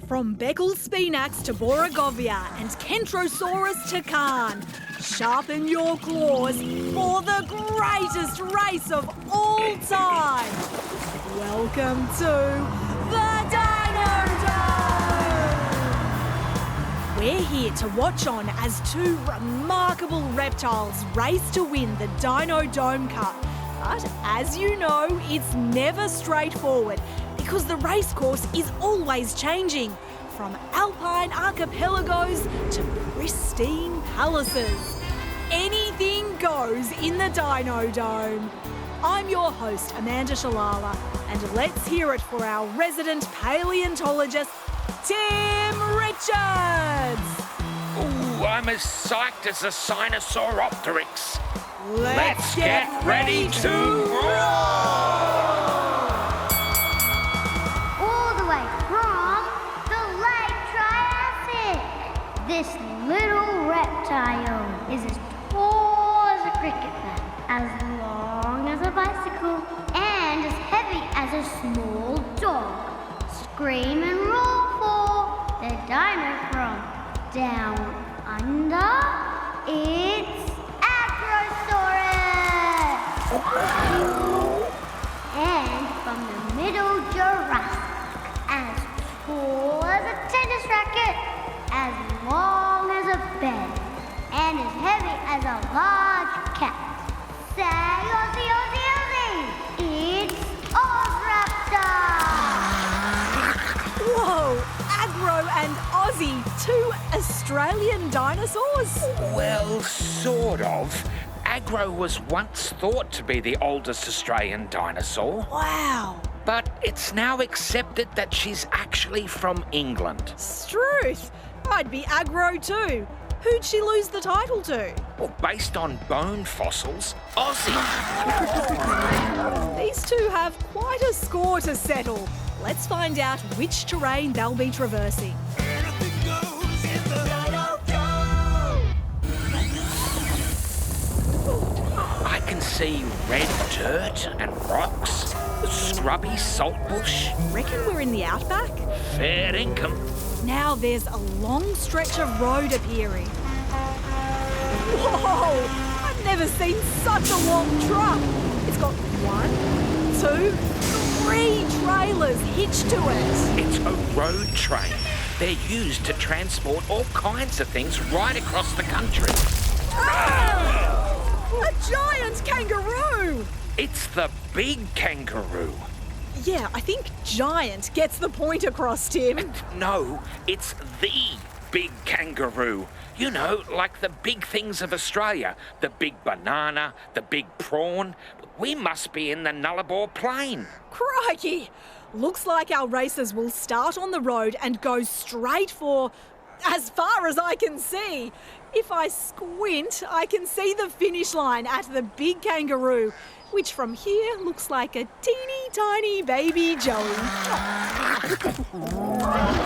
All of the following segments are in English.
From Beccles to Borogovia and Kentrosaurus to Khan, sharpen your claws for the greatest race of all time. Welcome to the Dino Dome! We're here to watch on as two remarkable reptiles race to win the Dino Dome Cup. But as you know, it's never straightforward because the racecourse is always changing, from alpine archipelagos to pristine palaces. Anything goes in the Dino Dome. I'm your host, Amanda Shalala, and let's hear it for our resident paleontologist, Tim Richards. Ooh, I'm as psyched as a Sinosauropteryx. Let's get ready to roar! All the way from the late Triassic. This little reptile is as tall as a cricket bat, as long as a bicycle, and as heavy as a small dog. Scream and roar for the dino from down under. It's Agrosaurus! And from the middle Jurassic, as tall as a tennis racket, as long as a bed, and as heavy as a large cat. Say Aussie, Aussie, Aussie! It's Ozraptor! Whoa! Agro and Aussie, two Australian dinosaurs? Well, sort of. Agro was once thought to be the oldest Australian dinosaur, Wow! but it's now accepted that she's actually from England. Struth! I'd be Agro too. Who'd she lose the title to? Well, based on bone fossils, Aussie. These two have quite a score to settle. Let's find out which terrain they'll be traversing. I can see red dirt and rocks, scrubby saltbush, Reckon we're in the Outback? fair income. Now there's a long stretch of road appearing. Whoa! I've never seen such a long truck. It's got 1, 2, 3 trailers hitched to it. It's a road train. They're used to transport all kinds of things right across the country. Ah! A giant kangaroo! It's the big kangaroo. Yeah, I think giant gets the point across, Tim. No, it's the big kangaroo. You know, like the big things of Australia. The big banana, the big prawn. We must be in the Nullarbor Plain. Crikey! Looks like our racers will start on the road and go straight for, as far as I can see. If I squint, I can see the finish line at the big kangaroo, which from here looks like a teeny tiny baby Joey.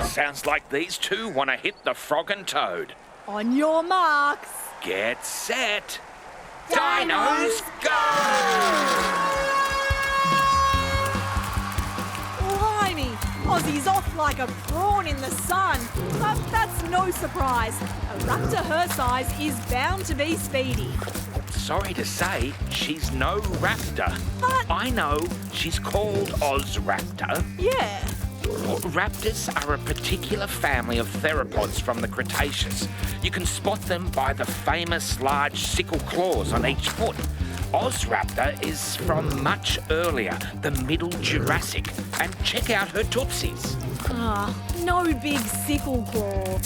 Sounds like these two want to hit the frog and toad. On your marks. Get set. Dinos go! Blimey, Aussie's off like a prawn in the sun. But that's no surprise. A raptor her size is bound to be speedy. Sorry to say, she's no raptor. But- I know she's called Ozraptor. Yeah. Raptors are a particular family of theropods from the Cretaceous. You can spot them by the famous large sickle claws on each foot. Ozraptor is from much earlier, the Middle Jurassic, and check out her tootsies. No big sickle claw.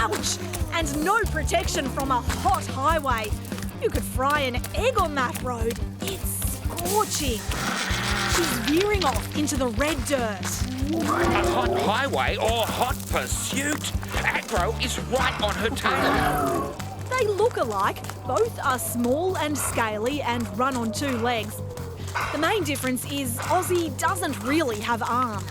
Ouch! And no protection from a hot highway. You could fry an egg on that road. It's scorching. She's veering off into the red dirt. A hot highway or hot pursuit? Agro is right on her tail. They look alike. Both are small and scaly and run on 2 legs. The main difference is Aussie doesn't really have arms.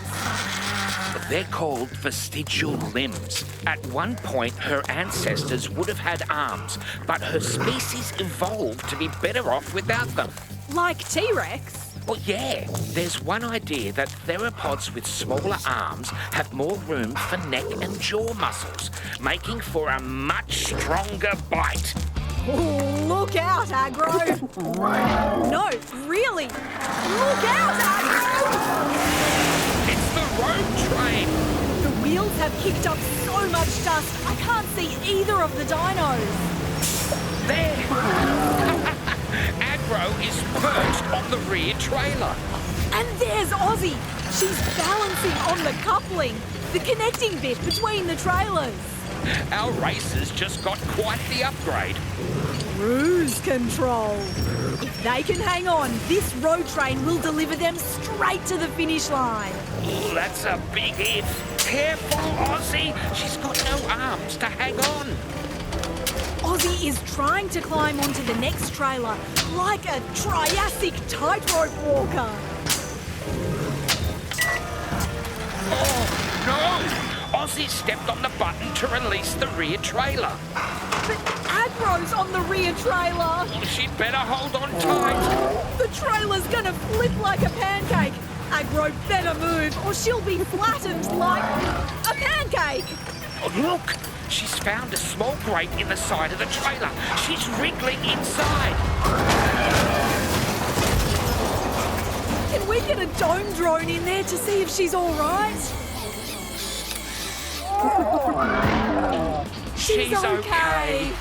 They're called vestigial limbs. At one point, her ancestors would have had arms, but her species evolved to be better off without them. Like T-Rex. Well, yeah, there's one idea that theropods with smaller arms have more room for neck and jaw muscles, making for a much stronger bite. Oh, look out, Agro! No, really! Look out, Agro! It's the road train! The wheels have kicked up so much dust, I can't see either of the dinos. There! Agro is perched on the rear trailer. And there's Ozzy. She's balancing on the coupling, the connecting bit between the trailers. Our racers just got quite the upgrade. Cruise control. If they can hang on, this road train will deliver them straight to the finish line. Ooh, that's a big if. Careful, Ozzy. She's got no arms to hang on. Ozzy is trying to climb onto the next trailer like a Triassic tightrope walker. Oh, no! Ozzy stepped on the button to release the rear trailer. But Agro's on the rear trailer. Well, she'd better hold on tight. The trailer's gonna flip like a pancake. Agro better move or she'll be flattened like a pancake. Oh, look! She's found a small grate in the side of the trailer. She's wriggling inside. Can we get a dome drone in there to see if she's all right? She's okay.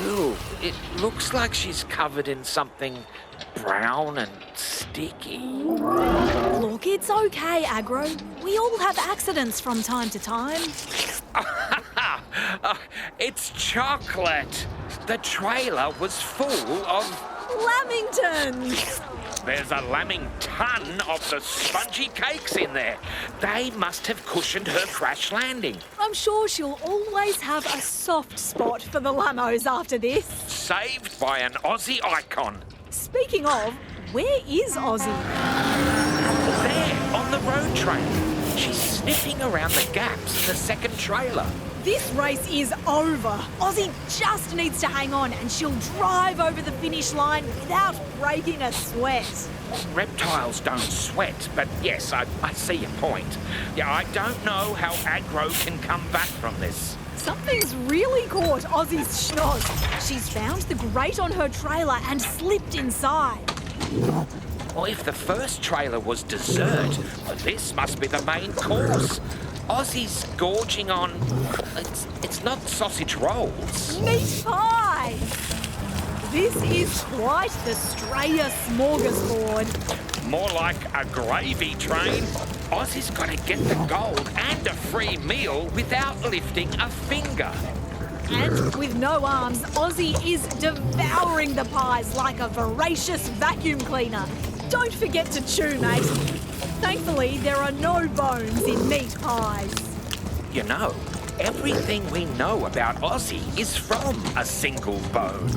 Ooh, it looks like she's covered in something brown and sticky. Look, it's okay, Agro. We all have accidents from time to time. It's chocolate. The trailer was full of... Lamingtons! There's a lambing ton of the spongy cakes in there. They must have cushioned her crash landing. I'm sure she'll always have a soft spot for the lamos after this. Saved by an Aussie icon. Speaking of, where is Ozzy? There, on the road train. She's sniffing around the gaps in the second trailer. This race is over. Ozzy just needs to hang on and she'll drive over the finish line without breaking a sweat. Reptiles don't sweat, but yes, I see your point. Yeah, I don't know how Agro can come back from this. Something's really caught Ozzy's schnoz. She's found the grate on her trailer and slipped inside. Well, if the first trailer was dessert, well, this must be the main course. Ozzy's gorging on... It's not sausage rolls. Meat pie! This is quite the Straya smorgasbord. More like a gravy train. Ozzy's got to get the gold and a free meal without lifting a finger. And with no arms, Ozzy is devouring the pies like a voracious vacuum cleaner. Don't forget to chew, mate. Thankfully, there are no bones in meat pies. You know, everything we know about Ozzy is from a single bone.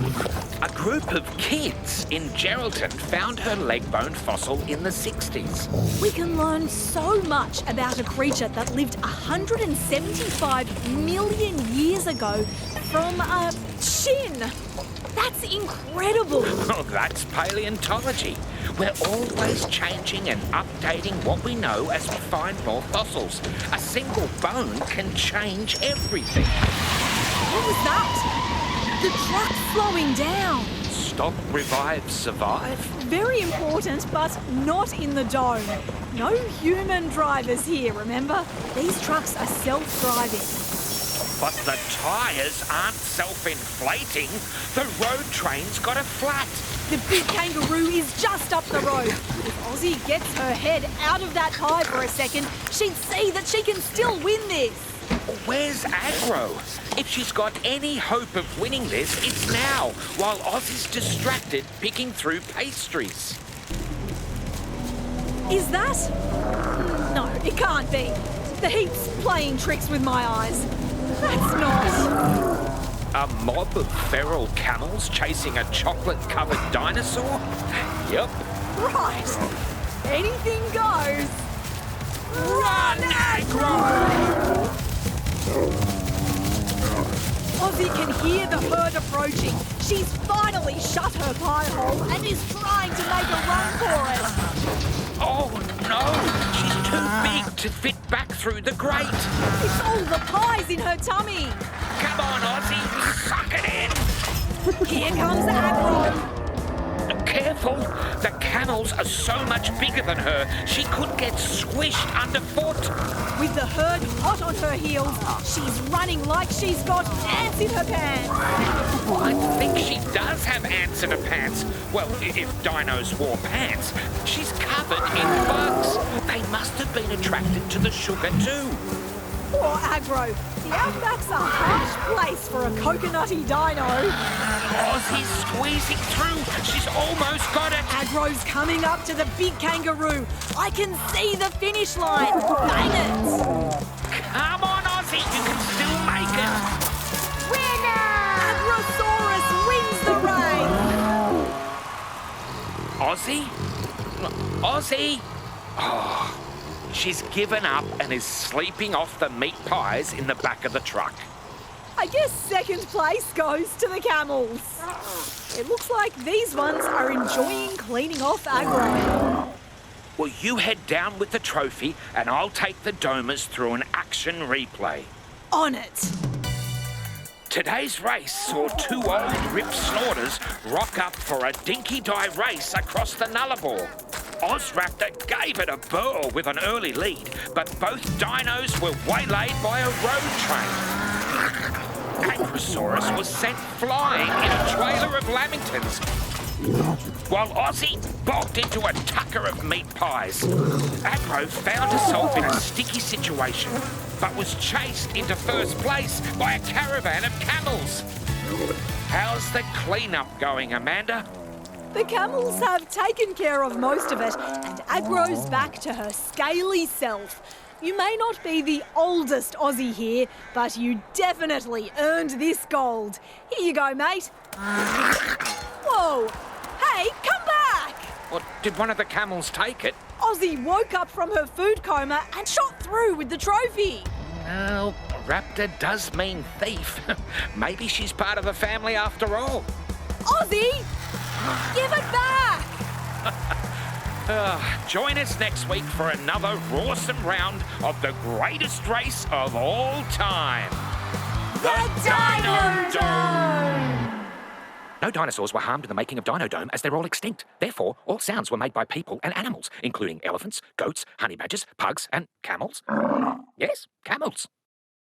A group of kids in Geraldton found her leg bone fossil in the 60s. We can learn so much about a creature that lived 175 million years ago from a shin. That's incredible. Oh, that's paleontology. We're always changing and updating what we know as we find more fossils. A single bone can change everything. What was that? The truck's slowing down. Stop, revive, survive? Very important, but not in the dome. No human drivers here, remember? These trucks are self-driving. But the tyres aren't self-inflating. The road train's got a flat. The big kangaroo is just up the road. If Ozzy gets her head out of that pie for a second, she'd see that she can still win this. Where's Agro? If she's got any hope of winning this, it's now, while Ozzy's distracted picking through pastries. Is that? No, it can't be. The heat's playing tricks with my eyes. That's not... A mob of feral camels chasing a chocolate-covered dinosaur? Yep. Right. Anything goes. Run, Agro! Ozzy can hear the herd approaching. She's finally shut her pie hole and is trying to make a run for it. Oh no! She's too big to fit back through the grate. It's all the pies in her tummy. Come on, Ozzy, suck it in. Here comes Agro. Careful! The camels are so much bigger than her, she could get squished underfoot. With the herd hot on her heels, she's running like she's got ants in her pants. I think she does have ants in her pants. Well, if dinos wore pants. She's covered in bugs. They must have been attracted to the sugar too. Poor Agro. The Outback's a harsh place for a coconutty dino. Ozzy's squeezing through. She's almost got it. Agro's coming up to the big kangaroo. I can see the finish line. Bang it! Come on, Ozzy. You can still make it. Winner! Agrosaurus wins the race. Ozzy? Ozzy? Oh, she's given up and is sleeping off the meat pies in the back of the truck. I guess second place goes to the camels. It looks like these ones are enjoying cleaning off Agro. Well, you head down with the trophy and I'll take the domers through an action replay. On it. Today's race saw two old ripped snorters rock up for a dinky-die race across the Nullarbor. Ozraptor gave it a burl with an early lead, but both dinos were waylaid by a road train. Agrosaurus was sent flying in a trailer of lamingtons, while Ozzy bogged into a tucker of meat pies. Agro found herself in a sticky situation, but was chased into first place by a caravan of camels. How's the cleanup going, Amanda? The camels have taken care of most of it, and Agro's back to her scaly self. You may not be the oldest Aussie here, but you definitely earned this gold. Here you go, mate. Whoa! Hey, come back! Well, did one of the camels take it? Ozzy woke up from her food coma and shot through with the trophy. Well, raptor does mean thief. Maybe she's part of the family after all. Ozzy! Give it back! Join us next week for another awesome round of the greatest race of all time. The Dino Dome! No dinosaurs were harmed in the making of Dino Dome as they're all extinct. Therefore, all sounds were made by people and animals, including elephants, goats, honey badgers, pugs, and camels. Yes, camels.